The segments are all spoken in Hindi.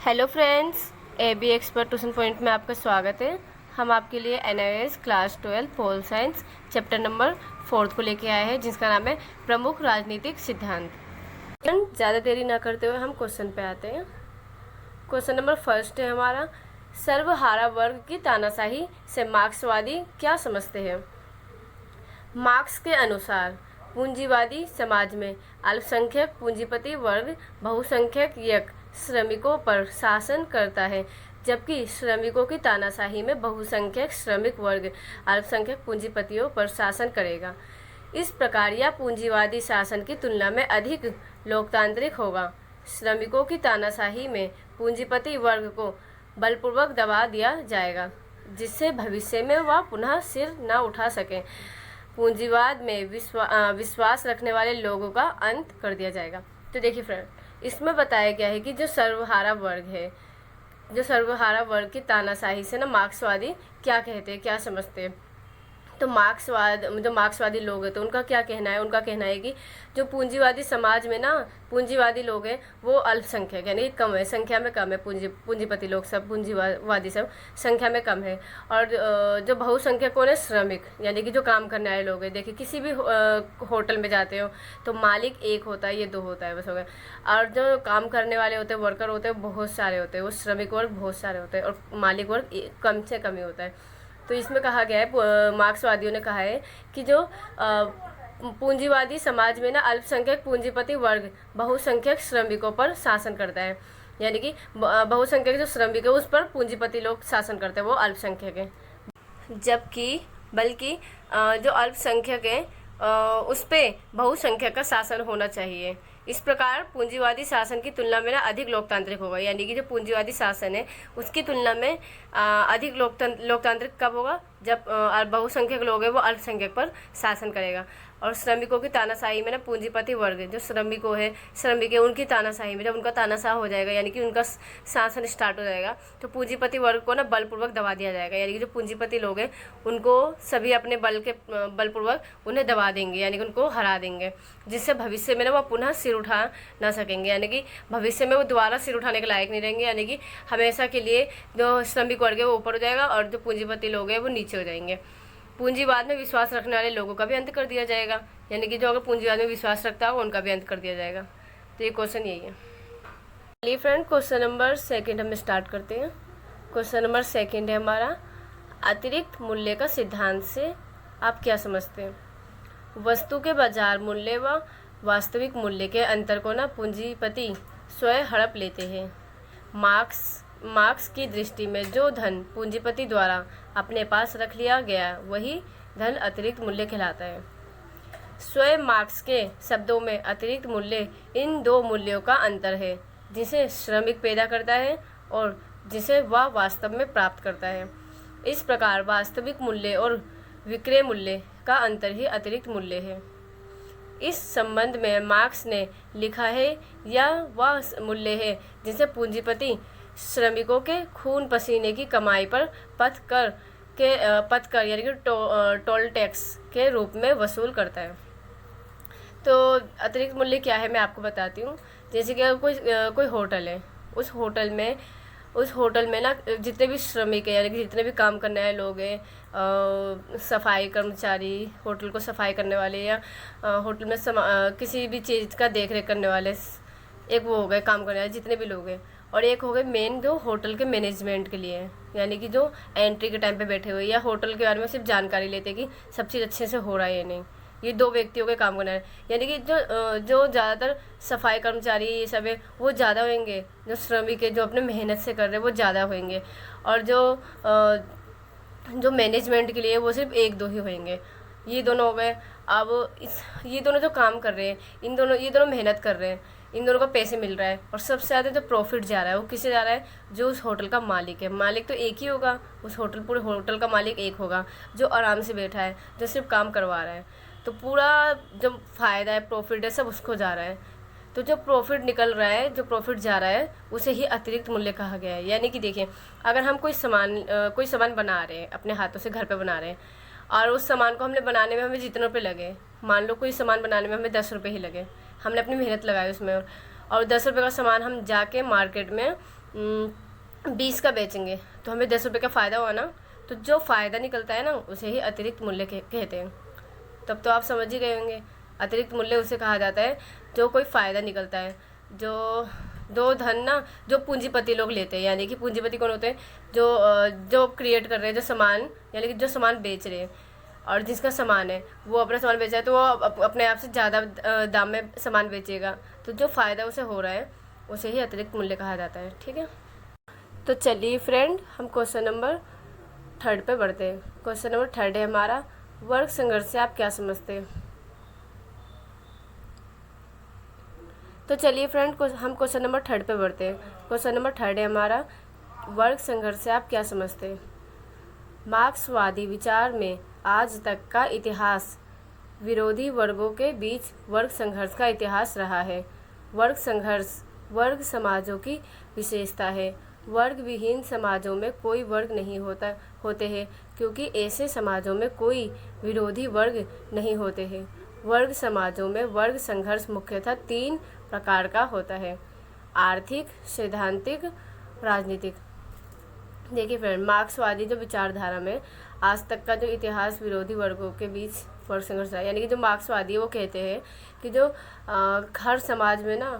Hello friends, AB expert tuition point में आपका स्वागत है। हम आपके लिए NIS class 12 pol science chapter number 4 को लेके आए हैं, जिसका नाम है प्रमुख राजनीतिक सिद्धांत। ज़्यादा देरी ना करते हुए हम क्वेश्चन पे आते हैं। क्वेश्चन नंबर फर्स्ट है हमारा, सर्वहारा वर्ग की तानाशाही से मार्क्सवादी क्या समझते हैं। मार्क्स के अनुसार पूंजीवादी समाज में अल्पसंख्यक पूंजीपति वर्ग बहुसंख्यक श्रमिकों पर शासन करता है, जबकि श्रमिकों की तानाशाही में बहुसंख्यक श्रमिक वर्ग अल्पसंख्यक पूंजीपतियों पर शासन करेगा। इस प्रकार यह पूंजीवादी शासन की तुलना में अधिक लोकतांत्रिक होगा। श्रमिकों की तानाशाही में पूंजीपति वर्ग को बलपूर्वक दबा दिया जाएगा, जिससे भविष्य में वह पुनः सिर न उठा सके। पूंजीवाद में विश्वास रखने वाले लोगों का अंत कर दिया जाएगा। तो देखिए फ्रेंड, इसमें बताया गया है कि जो सर्वहारा वर्ग की तानाशाही से ना मार्क्सवादी क्या कहते हैं, क्या समझते हैं। तो मार्क्सवादी लोग हैं तो उनका क्या कहना है, उनका कहना है कि जो पूंजीवादी समाज में ना पूंजीवादी लोग हैं वो अल्पसंख्यक यानी कम है, संख्या में कम है। पूंजीपति लोग सब पूंजीवादी सब संख्या में कम है। और जो बहुसंख्यक कौन है, श्रमिक यानी कि जो काम करने वाले लोग हैं। देखिए किसी भी होटल में जाते हो तो मालिक एक होता है, ये दो होता है, बस हो गया। और जो काम करने वाले होते हैं, वर्कर होते हैं, बहुत सारे होते हैं। वो श्रमिक वर्ग बहुत सारे होते हैं और मालिक वर्ग कम से कम ही होता है। तो इसमें कहा गया है, मार्क्सवादियों ने कहा है कि जो पूंजीवादी समाज में ना अल्पसंख्यक पूंजीपति वर्ग बहुसंख्यक श्रमिकों पर शासन करता है, यानी कि बहुसंख्यक जो श्रमिक है उस पर पूंजीपति लोग शासन करते हैं, वो अल्पसंख्यक है। बल्कि जो अल्पसंख्यक है उस पर बहुसंख्यक का शासन होना चाहिए। इस प्रकार पूंजीवादी शासन की तुलना में ना अधिक लोकतांत्रिक होगा, यानी कि जो पूंजीवादी शासन है उसकी तुलना में अधिक लोकतांत्रिक कब होगा, जब बहुसंख्यक लोग हैं वो अल्पसंख्यक पर शासन करेगा। और श्रमिकों की तानाशाही में ना पूंजीपति वर्ग जो श्रमिक है उनकी तानाशाही में जब उनका तानाशाह हो जाएगा, यानी कि उनका शासन स्टार्ट हो जाएगा, तो पूंजीपति वर्ग को ना बलपूर्वक दबा दिया जाएगा। यानी कि जो पूंजीपति लोग हैं उनको सभी अपने बलपूर्वक उन्हें दबा देंगे, यानी कि उनको हरा देंगे, जिससे भविष्य में ना वो पुनः सिर उठा ना सकेंगे। यानी कि भविष्य में वो दोबारा सिर उठाने के लायक नहीं रहेंगे, यानी कि हमेशा के लिए जो श्रमिक वर्ग है वो ऊपर हो जाएगा और जो पूंजीपति लोग हैं वो नीचे हो जाएंगे। पूंजीवाद में विश्वास रखने वाले लोगों का भी अंत कर दिया जाएगा, यानी कि जो अगर पूंजीवाद में विश्वास रखता हो उनका भी अंत कर दिया जाएगा। तो ये क्वेश्चन यही है। चलिए फ्रेंड, क्वेश्चन नंबर सेकंड हम स्टार्ट करते हैं। क्वेश्चन नंबर सेकंड है हमारा, अतिरिक्त मूल्य का सिद्धांत से आप क्या समझते हैं। वस्तु के बाजार मूल्य व वास्तविक मूल्य के अंतर को ना पूंजीपति स्वयं हड़प लेते हैं। मार्क्स की दृष्टि में जो धन पूंजीपति द्वारा अपने पास रख लिया गया वही धन अतिरिक्त मूल्य कहलाता है। स्वयं मार्क्स के शब्दों में अतिरिक्त मूल्य इन दो मूल्यों का अंतर है, जिसे श्रमिक पैदा करता है और जिसे वह वास्तव में प्राप्त करता है। इस प्रकार वास्तविक मूल्य और विक्रय मूल्य का अंतर ही अतिरिक्त मूल्य है। इस संबंध में मार्क्स ने लिखा है, यह वह मूल्य है जिसे पूंजीपति श्रमिकों के खून पसीने की कमाई पर पथ कर यानी कि टोल टैक्स के रूप में वसूल करता है। तो अतिरिक्त मूल्य क्या है मैं आपको बताती हूँ। जैसे कि कोई होटल है, उस होटल में ना जितने भी श्रमिक है यानी कि जितने भी काम करने वाले लोग हैं, सफाई कर्मचारी, होटल को सफाई करने वाले या होटल में किसी भी चीज़ का देख रेख करने वाले, एक वो हो गए काम करने वाले जितने भी लोग हैं। और एक हो गए मेन जो होटल के मैनेजमेंट के लिए है, यानी कि जो एंट्री के टाइम पे बैठे हुए या होटल के बारे में सिर्फ जानकारी लेते कि सब चीज़ अच्छे से हो रहा है या नहीं। ये दो व्यक्तियों के काम करना है, यानी कि जो ज़्यादातर सफाई कर्मचारी ये सब है वो ज़्यादा होंगे, जो श्रमिक है जो अपने मेहनत से कर रहे हैं वो ज़्यादा होंगे, और जो मैनेजमेंट के लिए वो सिर्फ एक दो ही होंगे। ये दोनों हो गए। अब ये दोनों जो काम कर रहे हैं ये दोनों मेहनत कर रहे हैं, इन दोनों को पैसे मिल रहा है, और सबसे ज़्यादा जो प्रॉफिट जा रहा है वो किसे जा रहा है, जो उस होटल का मालिक है। मालिक तो एक ही होगा, पूरे होटल का मालिक एक होगा, जो आराम से बैठा है, जो सिर्फ काम करवा रहा है। तो पूरा जो फ़ायदा है, प्रॉफिट है, सब उसको जा रहा है। तो जो प्रॉफिट निकल रहा है, जो प्रॉफिट जा रहा है, उसे ही अतिरिक्त मूल्य कहा गया है। यानी कि देखिए, अगर हम कोई सामान बना रहे हैं, अपने हाथों से घर पे बना रहे हैं, और उस सामान को हमने बनाने में हमें जितने रुपये लगे, मान लो कोई सामान बनाने में हमें 10 रुपये ही लगे, हमने अपनी मेहनत लगाई उसमें, और 10 रुपये का सामान हम जाके मार्केट में 20 का बेचेंगे तो हमें 10 रुपये का फ़ायदा हुआ ना, तो जो फ़ायदा निकलता है ना उसे ही अतिरिक्त मूल्य कहते हैं। तब तो आप समझ ही गए होंगे, अतिरिक्त मूल्य उसे कहा जाता है जो कोई फ़ायदा निकलता है, जो धन ना जो पूंजीपति लोग लेते हैं। यानी कि पूंजीपति कौन होते हैं? जो क्रिएट कर रहे हैं, जो सामान, यानी कि जो सामान बेच रहे हैं, और जिसका सामान है वो अपना सामान बेचा है तो वो अपने आप से ज़्यादा दाम में सामान बेचेगा, तो जो फ़ायदा उसे हो रहा है उसे ही अतिरिक्त मूल्य कहा जाता है। ठीक है, तो चलिए फ्रेंड, हम क्वेश्चन नंबर 3 पे बढ़ते हैं। क्वेश्चन नंबर 3 है हमारा, वर्ग संघर्ष से आप क्या समझते हैं? तो चलिए फ्रेंड, हम क्वेश्चन नंबर 3 पे बढ़ते हैं। क्वेश्चन नंबर 3 है हमारा, वर्ग संघर्ष से आप क्या समझते हैं? मार्क्सवादी विचार में आज तक का इतिहास विरोधी वर्गों के बीच वर्ग संघर्ष का इतिहास रहा है। वर्ग संघर्ष वर्ग समाजों की विशेषता है। वर्ग विहीन समाजों में कोई वर्ग नहीं होते हैं, क्योंकि ऐसे समाजों में कोई विरोधी वर्ग नहीं होते हैं। वर्ग समाजों में वर्ग संघर्ष मुख्यतः 3 प्रकार का होता है: आर्थिक, सैद्धांतिक, राजनीतिक। देखिए फ्रेंड, मार्क्सवादी जो विचारधारा में आज तक का जो इतिहास विरोधी वर्गों के बीच वर्ग संघर्ष रहा है, यानी कि जो मार्क्सवादी है वो कहते हैं कि जो हर समाज में ना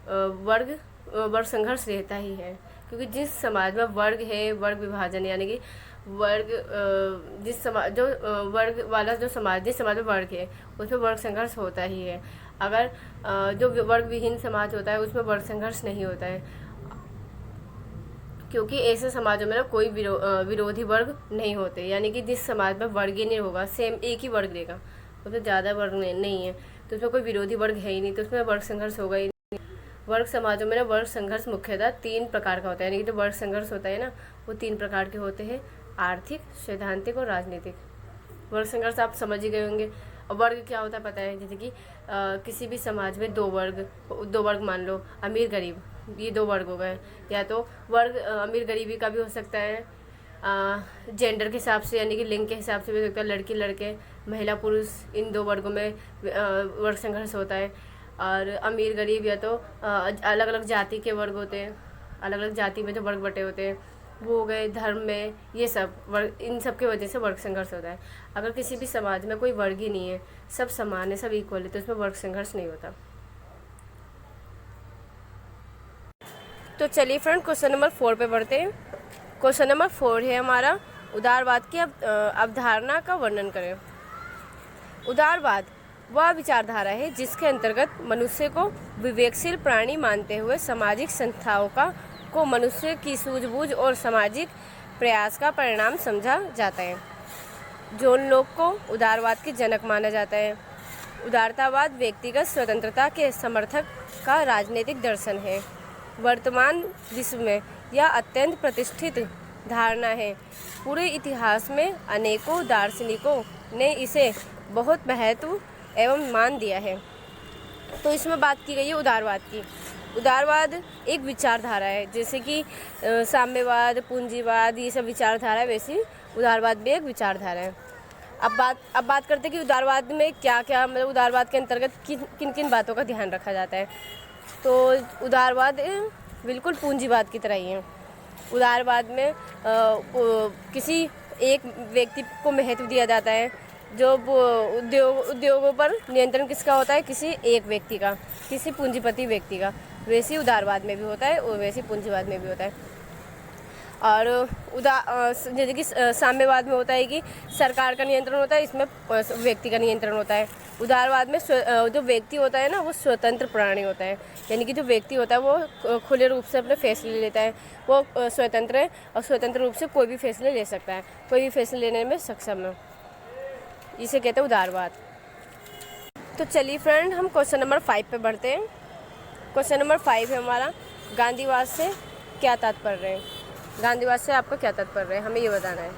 वर्ग संघर्ष रहता ही है, क्योंकि जिस समाज में वर्ग है, वर्ग विभाजन, यानी कि वर्ग जिस समाज जो वर्ग वाला जो समाज, जिस समाज में वर्ग है उसमें वर्ग संघर्ष होता ही है। अगर जो वर्ग विहीन समाज होता है उसमें वर्ग संघर्ष नहीं होता है, क्योंकि ऐसे समाजों में ना कोई विरोधी वर्ग नहीं होते। यानी कि जिस समाज में वर्ग ही नहीं होगा, सेम एक ही वर्ग रहेगा, उसमें ज़्यादा वर्ग नहीं है, तो उसमें कोई विरोधी वर्ग है ही नहीं, तो उसमें वर्ग संघर्ष होगा ही नहीं। वर्ग समाजों में ना वर्ग संघर्ष मुख्यतः 3 प्रकार का होता है। यानी कि जो वर्ग संघर्ष होता है ना वो 3 प्रकार के होते हैं: आर्थिक, सैद्धांतिक और राजनीतिक। वर्ग संघर्ष आप समझ ही गए होंगे। और वर्ग क्या होता है पता है? जैसे कि किसी भी समाज में 2 वर्ग मान लो, अमीर गरीब, ये 2 वर्ग हो गए। या तो वर्ग अमीर गरीबी का भी हो सकता है, जेंडर के हिसाब से, यानी कि लिंग के हिसाब से भी हो सकता है, लड़की लड़के, महिला पुरुष, इन 2 वर्गों में वर्ग संघर्ष होता है। और अमीर गरीब या तो अलग अलग जाति के वर्ग होते हैं, अलग अलग जाति में जो वर्ग बटे होते हैं वो हो गए, धर्म में, ये सब वर्ग, इन सब की वजह से वर्ग संघर्ष होता है। अगर किसी भी समाज में कोई वर्ग ही नहीं है, सब समान है, सब इक्वल है, तो उसमें वर्ग संघर्ष नहीं होता। तो चलिए फ्रेंड, क्वेश्चन नंबर 4 पे बढ़ते हैं। क्वेश्चन नंबर 4 है हमारा, उदारवाद की अवधारणा का वर्णन करें। उदारवाद वह विचारधारा है जिसके अंतर्गत मनुष्य को विवेकशील प्राणी मानते हुए सामाजिक संस्थाओं को मनुष्य की सूझबूझ और सामाजिक प्रयास का परिणाम समझा जाता है। जॉन लॉक को उदारवाद के जनक माना जाता है। उदारतावाद व्यक्तिगत स्वतंत्रता के समर्थक का राजनीतिक दर्शन है। वर्तमान विश्व में यह अत्यंत प्रतिष्ठित धारणा है। पूरे इतिहास में अनेकों दार्शनिकों ने इसे बहुत महत्व एवं मान दिया है। तो इसमें बात की गई है उदारवाद की। उदारवाद एक विचारधारा है, जैसे कि साम्यवाद, पूंजीवाद, ये सब विचारधारा है, वैसी उदारवाद भी एक विचारधारा है। अब बात करते हैं कि उदारवाद में क्या क्या, मतलब उदारवाद के अंतर्गत किन किन बातों का ध्यान रखा जाता है। तो उदारवाद बिल्कुल पूंजीवाद की तरह ही है। उदारवाद में किसी एक व्यक्ति को महत्व दिया जाता है। जो उद्योगों पर नियंत्रण किसका होता है? किसी एक व्यक्ति का, किसी पूंजीपति व्यक्ति का। वैसे उदारवाद में भी होता है और वैसे पूंजीवाद में भी होता है। और जैसे कि साम्यवाद में होता है कि सरकार का नियंत्रण होता है, इसमें व्यक्ति का नियंत्रण होता है। उदारवाद में जो व्यक्ति होता है ना वो स्वतंत्र प्राणी होता है, यानी कि जो व्यक्ति होता है वो खुले रूप से अपने फैसले लेता है, वो स्वतंत्र है और स्वतंत्र रूप से कोई भी फैसले ले सकता है, कोई भी फैसले लेने में सक्षम है। इसे कहते हैं उदारवाद। तो चलिए फ्रेंड, हम क्वेश्चन नंबर 5 पे बढ़ते हैं। क्वेश्चन नंबर 5 है हमारा, गांधीवाद से क्या तात्पर्य है? गांधीवाद से आपका क्या तात्पर्य है, हमें ये बताना है।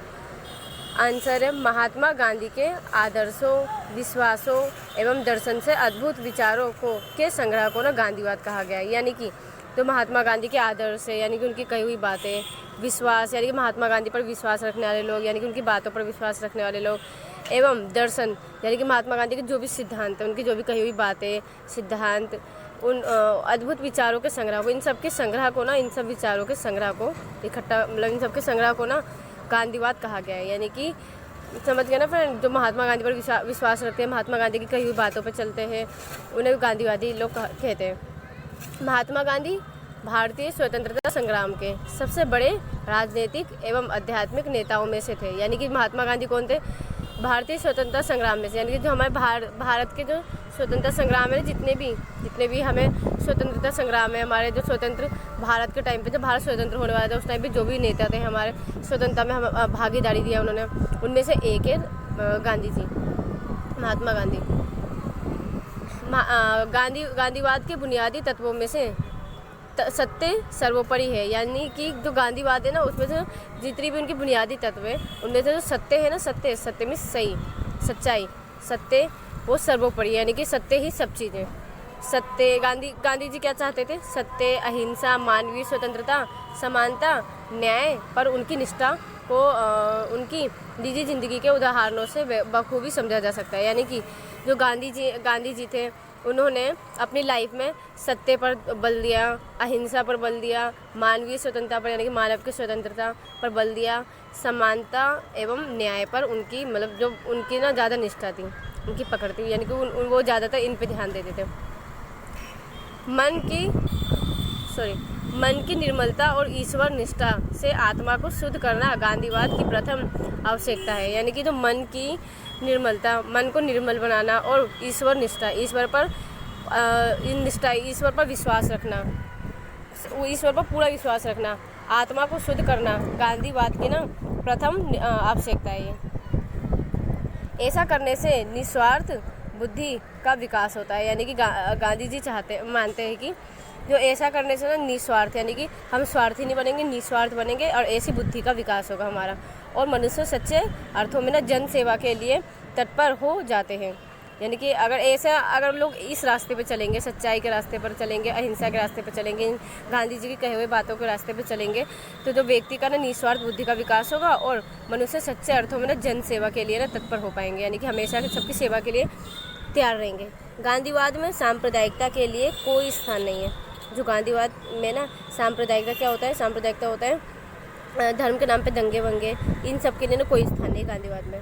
आंसर है, महात्मा गांधी के आदर्शों, विश्वासों एवं दर्शन से अद्भुत विचारों के संग्रह को ना गांधीवाद कहा गया है। यानी कि तो महात्मा गांधी के आदर्श है, यानी कि उनकी कही हुई बातें, विश्वास यानी कि महात्मा गांधी पर विश्वास रखने वाले लोग, यानी कि उनकी बातों पर विश्वास रखने वाले लोग, एवं दर्शन यानी कि महात्मा गांधी के जो भी सिद्धांत हैं, उनकी जो भी कही हुई बातें, सिद्धांत, उन अद्भुत विचारों के संग्रह को, इन सब के संग्रह को ना, इन सब विचारों के संग्रह को इकट्ठा, मतलब इन सब के संग्रह को ना गांधीवाद कहा गया है। यानी कि समझ गए ना फ्रेंड, जो महात्मा गांधी पर विश्वास रखते हैं, महात्मा गांधी की कही हुई बातों पर चलते हैं, उन्हें गांधीवादी लोग कहते हैं। महात्मा गांधी भारतीय स्वतंत्रता संग्राम के सबसे बड़े राजनीतिक एवं आध्यात्मिक नेताओं में से थे। यानी कि महात्मा गांधी कौन थे? भारतीय स्वतंत्रता संग्राम में से, यानी कि जो हमारे भारत के जो स्वतंत्रता संग्राम है, जितने भी हमें स्वतंत्रता संग्राम है, हमारे जो स्वतंत्र भारत के टाइम पे, जब भारत स्वतंत्र होने वाला था उस टाइम पे जो भी नेता थे हमारे स्वतंत्रता में हम भागीदारी दिया उन्होंने, उनमें से एक है गांधी जी, महात्मा गांधी। गांधीवाद के बुनियादी तत्वों में से सत्य सर्वोपरि है। यानी कि जो गांधीवाद है ना, उसमें से जितनी भी उनकी बुनियादी तत्व है उनमें से जो सत्य है ना, सत्य में सही, सच्चाई, सत्य वो सर्वोपरि, यानी कि सत्य ही सब चीज़ें। सत्य, गांधी जी क्या चाहते थे? सत्य, अहिंसा, मानवीय स्वतंत्रता, समानता, न्याय पर उनकी निष्ठा को उनकी निजी ज़िंदगी के उदाहरणों से बखूबी समझा जा सकता है। यानी कि जो गांधी जी थे, उन्होंने अपनी लाइफ में सत्य पर बल दिया, अहिंसा पर बल दिया, मानवीय स्वतंत्रता पर, यानी कि मानव की स्वतंत्रता पर बल दिया, समानता एवं न्याय पर उनकी, मतलब जो उनकी ना ज़्यादा निष्ठा थी, उनकी पकड़ थी, यानी कि वो ज़्यादातर इन पे ध्यान देते थे। मन की निर्मलता और ईश्वर निष्ठा से आत्मा को शुद्ध करना गांधीवाद की प्रथम आवश्यकता है। यानी कि जो मन की निर्मलता, मन को निर्मल बनाना, और ईश्वर निष्ठा, ईश्वर पर विश्वास रखना, ईश्वर पर पूरा विश्वास रखना, आत्मा को शुद्ध करना गांधीवाद की ना प्रथम आवश्यकता है। ये ऐसा करने से निस्वार्थ बुद्धि का विकास होता है। यानी कि गांधी जी मानते हैं कि जो ऐसा करने से ना निस्वार्थ, यानी कि हम स्वार्थी नहीं बनेंगे, निस्वार्थ बनेंगे, और ऐसी बुद्धि का विकास होगा हमारा, और मनुष्य सच्चे अर्थों में ना जन सेवा के लिए तत्पर हो जाते हैं। यानी कि अगर लोग इस रास्ते पे चलेंगे, सच्चाई के रास्ते पर चलेंगे, अहिंसा के रास्ते पर चलेंगे, गांधी जी की कहे हुए बातों के रास्ते पर चलेंगे, तो जो व्यक्ति का ना निस्वार्थ बुद्धि का विकास होगा, और मनुष्य सच्चे अर्थों में ना जन सेवा के लिए ना तत्पर हो पाएंगे, यानी कि हमेशा सबकी सेवा के लिए तैयार रहेंगे। गांधीवाद में सांप्रदायिकता के लिए कोई स्थान नहीं है। जो गांधीवाद में ना सांप्रदायिकता क्या होता है? सांप्रदायिकता होता है धर्म के नाम पे दंगे वंगे, इन सब के लिए ना कोई स्थान नहीं गांधीवाद में।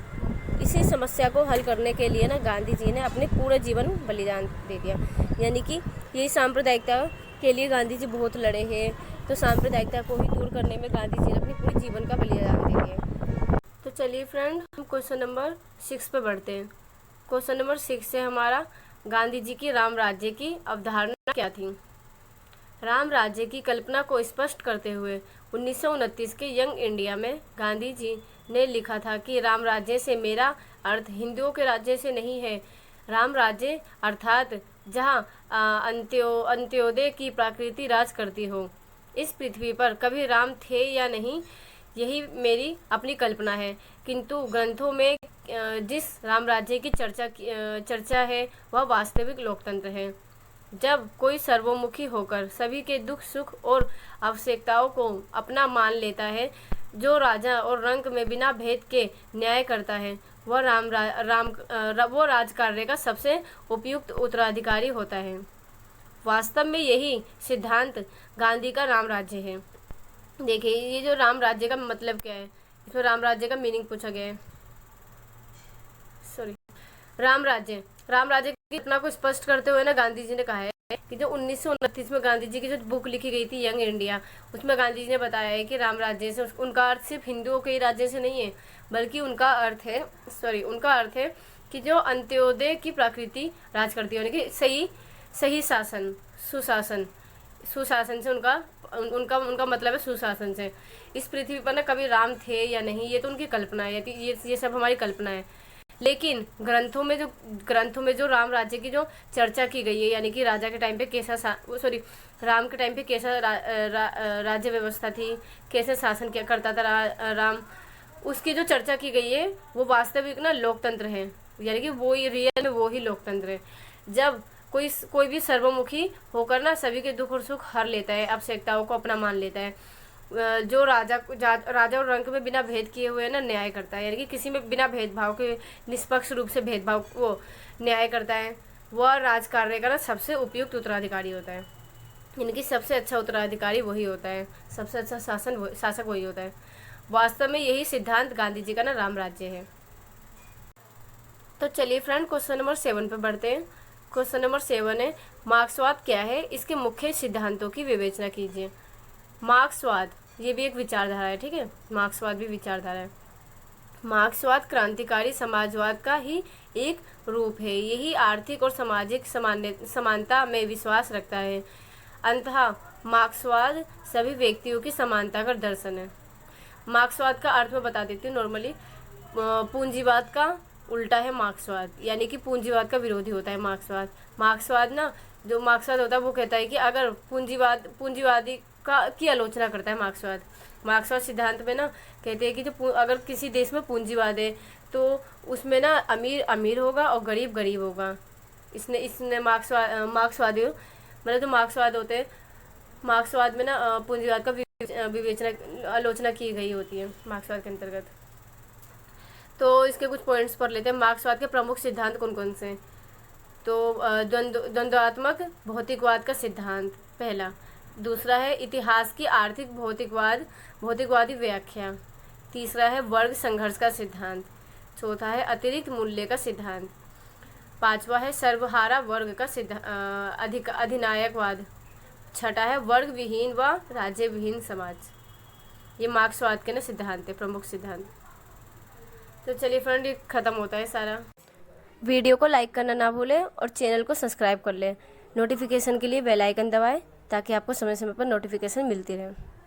इसी समस्या को हल करने के लिए ना गांधी जी ने अपने पूरा जीवन बलिदान दे दिया। यानी कि यही सांप्रदायिकता के लिए गांधी जी बहुत लड़े हैं, तो सांप्रदायिकता को ही दूर करने में गांधी जी ने अपने पूरे जीवन का बलिदान दे दिया। तो चलिए फ्रेंड, हम क्वेश्चन नंबर 6 पे बढ़ते हैं। क्वेश्चन नंबर 6 से हमारा, गांधी जी की राम राज्य की अवधारणा क्या थी? राम राज्य की कल्पना को स्पष्ट करते हुए 1929 के यंग इंडिया में गांधी जी ने लिखा था कि राम राज्य से मेरा अर्थ हिंदुओं के राज्य से नहीं है। राम राज्य अर्थात जहाँ अंत्योदय की प्रकृति राज करती हो। इस पृथ्वी पर कभी राम थे या नहीं, यही मेरी अपनी कल्पना है, किंतु ग्रंथों में जिस राम राज्य की चर्चा है वह वास्तविक लोकतंत्र है। जब कोई सर्वमुखी होकर सभी के दुख सुख और आवश्यकताओं को अपना मान लेता है, जो राजा और रंक में बिना भेद के न्याय करता है, वह वो राजकार्य का सबसे उपयुक्त उत्तराधिकारी होता है। वास्तव में यही सिद्धांत गांधी का राम राज्य है। देखिए, ये जो राम राज्य का मतलब क्या है, इसमें राम राज्य का मीनिंग पूछा गया है। राम राज्य की घटना को स्पष्ट करते हुए ना गांधी जी ने कहा है कि जो 1929 में गांधी जी की जो बुक लिखी गई थी यंग इंडिया, उसमें गांधी जी ने बताया है कि राम राज्य से उनका अर्थ सिर्फ हिंदुओं के ही राज्य से नहीं है, बल्कि उनका अर्थ है कि जो अंत्योदय की प्रकृति राज करती है, यानी कि सही शासन, सुशासन से उनका मतलब है सुशासन से। इस पृथ्वी पर ना कभी राम थे या नहीं, ये तो उनकी कल्पना है, ये सब हमारी कल्पना है। लेकिन ग्रंथों में जो राम राज्य की जो चर्चा की गई है, यानी कि राजा के टाइम पे राम के टाइम पे कैसा राज्य व्यवस्था थी, कैसे शासन क्या करता था राम, उसकी जो चर्चा की गई है वो वास्तविक ना लोकतंत्र है। यानी कि वो ही रियल में वो ही लोकतंत्र है, जब कोई भी सर्वमुखी होकर ना सभी के दुख और सुख हर लेता है, आवश्यकताओं को अपना मान लेता है, जो राजा और रंक में बिना भेद किए हुए ना न्याय करता है, यानी कि किसी में बिना भेदभाव के निष्पक्ष रूप से भेदभाव वो न्याय करता है, वह राजकार्य का ना सबसे उपयुक्त उत्तराधिकारी होता है, यानी कि सबसे अच्छा उत्तराधिकारी वही होता है, सबसे अच्छा शासक वही होता है। वास्तव में यही सिद्धांत गांधी जी का ना राम राज्य है। तो चलिए फ्रेंड, क्वेश्चन नंबर 7 पे बढ़ते हैं। क्वेश्चन नंबर 7 है, मार्क्सवाद क्या है, इसके मुख्य सिद्धांतों की विवेचना कीजिए। मार्क्सवाद ये भी एक विचारधारा है, ठीक है, मार्क्सवाद भी विचारधारा है। मार्क्सवाद क्रांतिकारी समाजवाद का ही एक रूप है। यही आर्थिक और सामाजिक समानता में विश्वास रखता है। अंततः मार्क्सवाद सभी व्यक्तियों की समानता का दर्शन है। मार्क्सवाद का अर्थ मैं बता देती हूँ। नॉर्मली पूंजीवाद का उल्टा है मार्क्सवाद, यानी कि पूंजीवाद का विरोधी होता है मार्क्सवाद। मार्क्सवाद ना, जो मार्क्सवाद होता है वो कहता है कि अगर पूंजीवादी का की आलोचना करता है मार्क्सवाद। मार्क्सवाद सिद्धांत में ना कहते हैं कि जो अगर किसी देश में पूंजीवाद है तो उसमें ना अमीर अमीर होगा और गरीब गरीब होगा। इसने मार्क्सवादी मतलब जो मार्क्सवाद होते हैं, मार्क्सवाद में ना पूंजीवाद का विवेचना आलोचना की गई होती है मार्क्सवाद के अंतर्गत। तो इसके कुछ पॉइंट्स पर लेते हैं। मार्क्सवाद के प्रमुख सिद्धांत कौन कौन से हैं? तो द्वंद्वात्मक भौतिकवाद का सिद्धांत पहला। दूसरा है इतिहास की आर्थिक भौतिकवादी व्याख्या। तीसरा है वर्ग संघर्ष का सिद्धांत। चौथा है अतिरिक्त मूल्य का सिद्धांत। पांचवा है सर्वहारा वर्ग का अधिनायकवाद। छठा है वर्ग विहीन व राज्य विहीन समाज। ये मार्क्सवाद के ना सिद्धांत है, प्रमुख सिद्धांत। तो चलिए फ्रेंड, ये ख़त्म होता है सारा। वीडियो को लाइक करना ना भूलें और चैनल को सब्सक्राइब कर लें। नोटिफिकेशन के लिए बेल आइकन दबाएं ताकि आपको समय समय पर नोटिफिकेशन मिलती रहे।